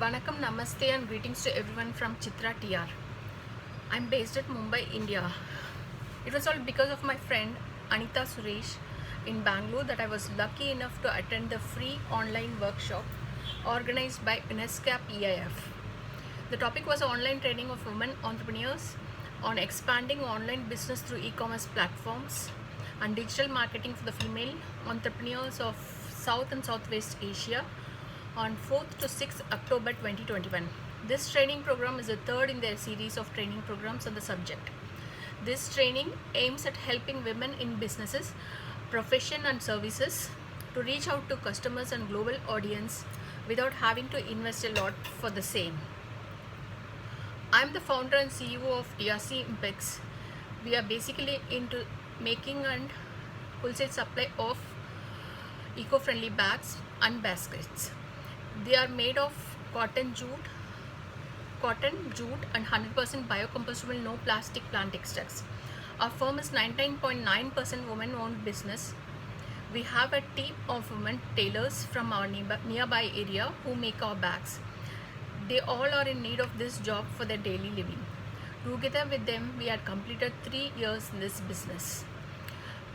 Vanakkam, Namaste and greetings to everyone from Chitra TR. I'm based at Mumbai, India. It was all because of my friend Anita Suresh in Bangalore that I was lucky enough to attend the free online workshop organized by UNESCAP EIF. The topic was online training of women entrepreneurs on expanding online business through e-commerce platforms and digital marketing for the female entrepreneurs of South and Southwest Asia on 4th to 6th October 2021. This training program is the third in their series of training programs on the subject. This training aims at helping women in businesses, profession and services to reach out to customers and global audience without having to invest a lot for the same. I'm the founder and CEO of TRC Impex. We are basically into making and wholesale supply of eco-friendly bags and baskets. They are made of cotton, jute and 100% biocompostable, no plastic plant extracts. Our firm is 99.9% women-owned business. We have a team of women tailors from our nearby area who make our bags. They all are in need of this job for their daily living. Together with them, we had completed 3 years in this business.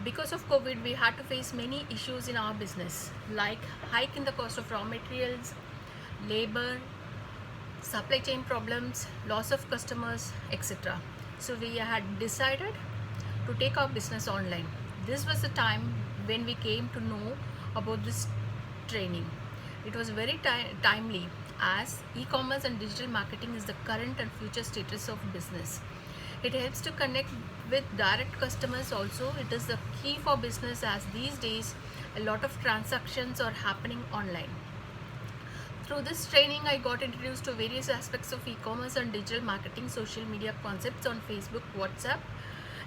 Because of COVID, we had to face many issues in our business, like hike in the cost of raw materials, labor, supply chain problems, loss of customers, etc. So we had decided to take our business online. This was the time when we came to know about this training. It was very timely, as e-commerce and digital marketing is the current and future status of business. It helps to connect with direct customers also. It is the key for business, as these days a lot of transactions are happening online. Through this training, I got introduced to various aspects of e-commerce and digital marketing, social media concepts on Facebook, WhatsApp,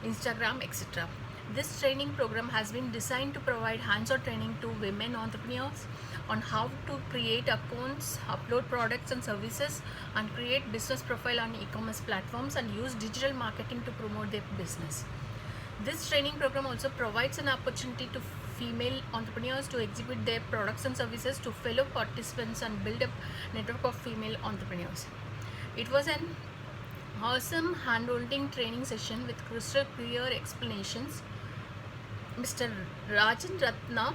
Instagram, etc. This training program has been designed to provide hands-on training to women entrepreneurs on how to create accounts, upload products and services, and create business profile on e-commerce platforms and use digital marketing to promote their business. This training program also provides an opportunity to female entrepreneurs to exhibit their products and services to fellow participants and build a network of female entrepreneurs. It was an awesome hand-holding training session with crystal clear explanations. Mr. Rajan Ratna,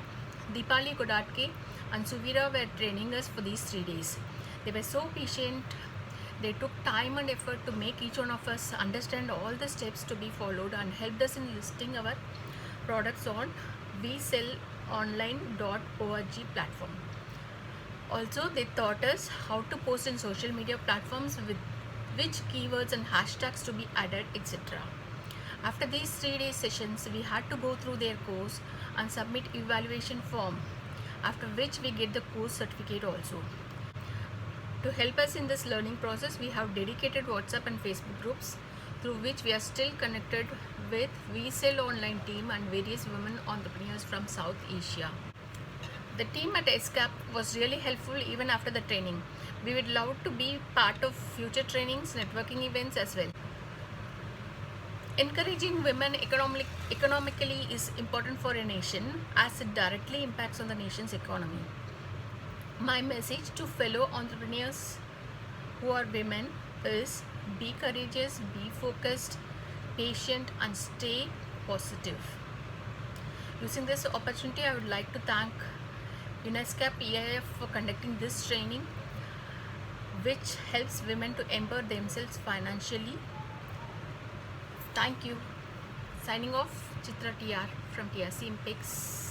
Deepali Kodatke and Suvira were training us for these 3 days. They were so patient. They took time and effort to make each one of us understand all the steps to be followed and helped us in listing our products on WeSellOnline.org platform. Also, they taught us how to post in social media platforms, with which keywords and hashtags to be added, etc. After these 3 day sessions, we had to go through their course and submit evaluation form, after which we get the course certificate also. To help us in this learning process, we have dedicated WhatsApp and Facebook groups through which we are still connected with WeSell Online team and various women entrepreneurs from South Asia. The team at ESCAP was really helpful even after the training. We would love to be part of future trainings, networking events as well. Encouraging women economically is important for a nation, as it directly impacts on the nation's economy. My message to fellow entrepreneurs who are women is: be courageous, be focused, patient and stay positive. Using this opportunity, I would like to thank UNESCAP EIF for conducting this training, which helps women to empower themselves financially. Thank you. Signing off, Chitra TR from TRC Impex.